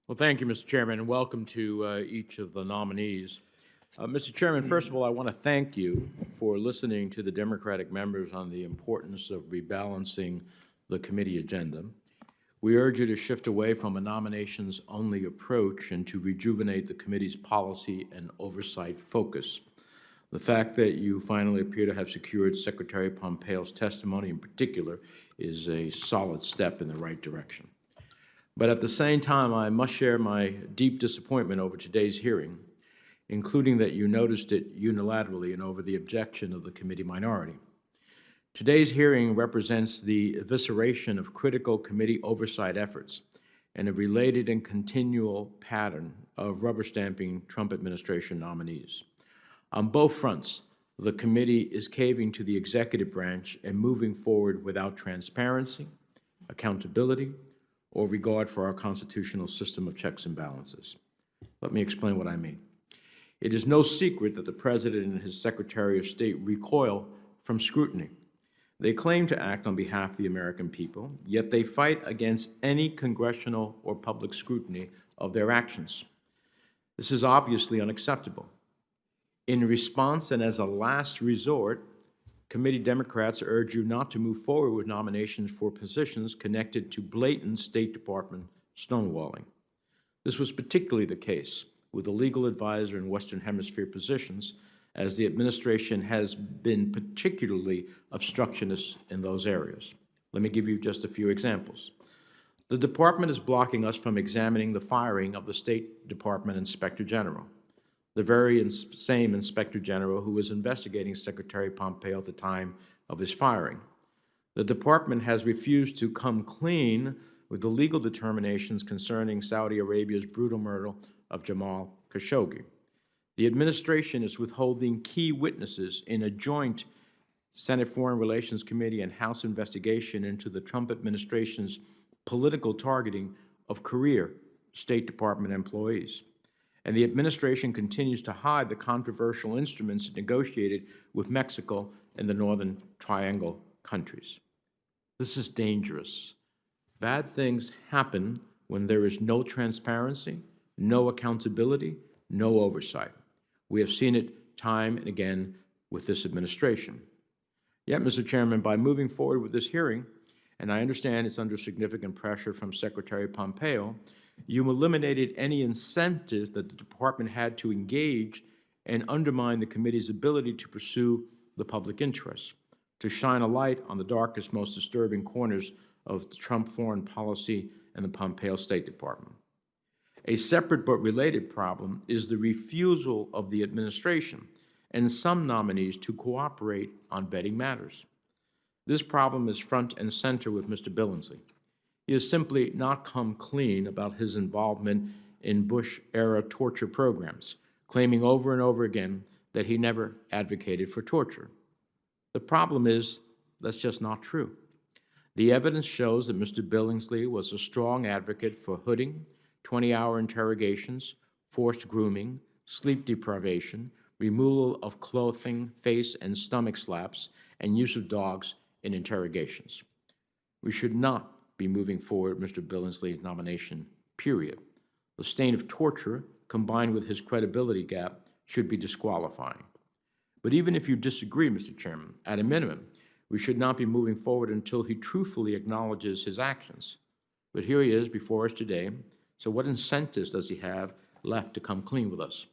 Well, thank you, Mr. Chairman, and welcome to each of the nominees. Mr. Chairman, first of all, I want to thank you for listening to the Democratic members on the importance of rebalancing the committee agenda. We urge you to shift away from a nominations-only approach and to rejuvenate the committee's policy and oversight focus. The fact that you finally appear to have secured Secretary Pompeo's testimony in particular is a solid step in the right direction. But at the same time, I must share my deep disappointment over today's hearing, including that you noticed it unilaterally and over the objection of the committee minority. Today's hearing represents the evisceration of critical committee oversight efforts and a related and continual pattern of rubber stamping Trump administration nominees. On both fronts, the committee is caving to the executive branch and moving forward without transparency, accountability, or regard for our constitutional system of checks and balances. Let me explain what I mean. It is no secret that the President and his Secretary of State recoil from scrutiny. They claim to act on behalf of the American people, yet they fight against any congressional or public scrutiny of their actions. This is obviously unacceptable. In response and as a last resort, committee Democrats urge you not to move forward with nominations for positions connected to blatant State Department stonewalling. This was particularly the case with the legal advisor and Western Hemisphere positions, as the administration has been particularly obstructionist in those areas. Let me give you just a few examples. The department is blocking us from examining the firing of the State Department Inspector General, the very same Inspector General who was investigating Secretary Pompeo at the time of his firing. The department has refused to come clean with the legal determinations concerning Saudi Arabia's brutal murder of Jamal Khashoggi. The administration is withholding key witnesses in a joint Senate Foreign Relations Committee and House investigation into the Trump administration's political targeting of career State Department employees. And the administration continues to hide the controversial instruments it negotiated with Mexico and the Northern Triangle countries. This is dangerous. Bad things happen when there is no transparency, no accountability, no oversight. We have seen it time and again with this administration. Yet, Mr. Chairman, by moving forward with this hearing, and I understand it's under significant pressure from Secretary Pompeo, you eliminated any incentive that the department had to engage and undermine the committee's ability to pursue the public interest, to shine a light on the darkest, most disturbing corners of the Trump foreign policy and the Pompeo State Department. A separate but related problem is the refusal of the administration and some nominees to cooperate on vetting matters. This problem is front and center with Mr. Billingslea. He has simply not come clean about his involvement in Bush-era torture programs, claiming over and over again that he never advocated for torture. The problem is that's just not true. The evidence shows that Mr. Billingslea was a strong advocate for hooding, 20-hour interrogations, forced grooming, sleep deprivation, removal of clothing, face and stomach slaps, and use of dogs in interrogations. We should not be moving forward Mr. Billingslea's nomination, period. The stain of torture, combined with his credibility gap, should be disqualifying. But even if you disagree, Mr. Chairman, at a minimum, we should not be moving forward until he truthfully acknowledges his actions. But here he is before us today, so what incentives does he have left to come clean with us?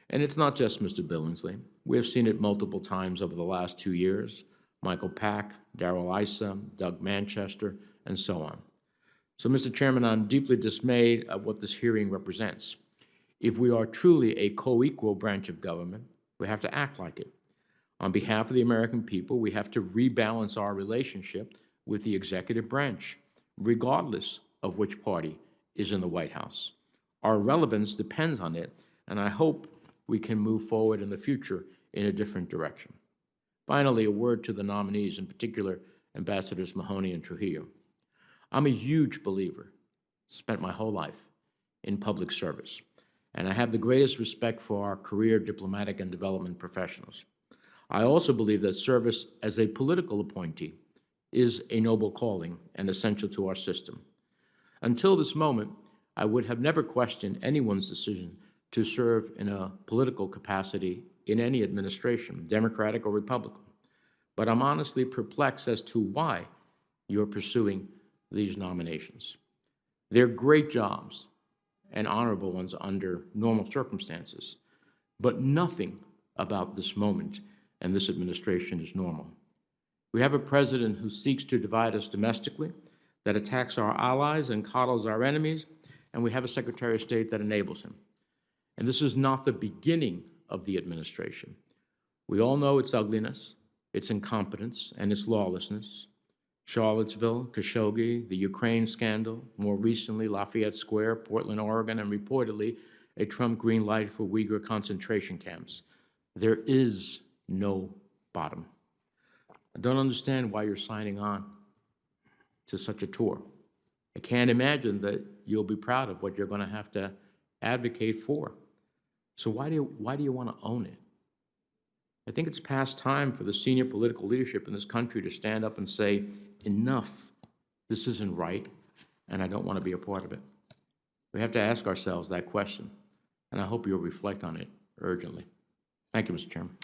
And it's not just Mr. Billingslea. We have seen it multiple times over the last 2 years. Michael Pack, Darrell Issa, Doug Manchester, and so on. So, Mr. Chairman, I'm deeply dismayed at what this hearing represents. If we are truly a co-equal branch of government, we have to act like it. On behalf of the American people, we have to rebalance our relationship with the executive branch, regardless of which party is in the White House. Our relevance depends on it, and I hope we can move forward in the future in a different direction. Finally, a word to the nominees, in particular, Ambassadors Mahoney and Trujillo. I'm a huge believer, spent my whole life, in public service, and I have the greatest respect for our career diplomatic and development professionals. I also believe that service as a political appointee is a noble calling and essential to our system. Until this moment, I would have never questioned anyone's decision to serve in a political capacity in any administration, Democratic or Republican. But I'm honestly perplexed as to why you're pursuing these nominations. They're great jobs and honorable ones under normal circumstances, but nothing about this moment and this administration is normal. We have a president who seeks to divide us domestically, that attacks our allies and coddles our enemies, and we have a Secretary of State that enables him. And this is not the beginning of the administration. We all know its ugliness, its incompetence, and its lawlessness. Charlottesville, Khashoggi, the Ukraine scandal, more recently Lafayette Square, Portland, Oregon, and reportedly a Trump green light for Uyghur concentration camps. There is no bottom. I don't understand why you're signing on to such a tour. I can't imagine that you'll be proud of what you're going to have to advocate for. So why do you want to own it? I think it's past time for the senior political leadership in this country to stand up and say, enough, this isn't right, and I don't want to be a part of it. We have to ask ourselves that question, and I hope you'll reflect on it urgently. Thank you, Mr. Chairman.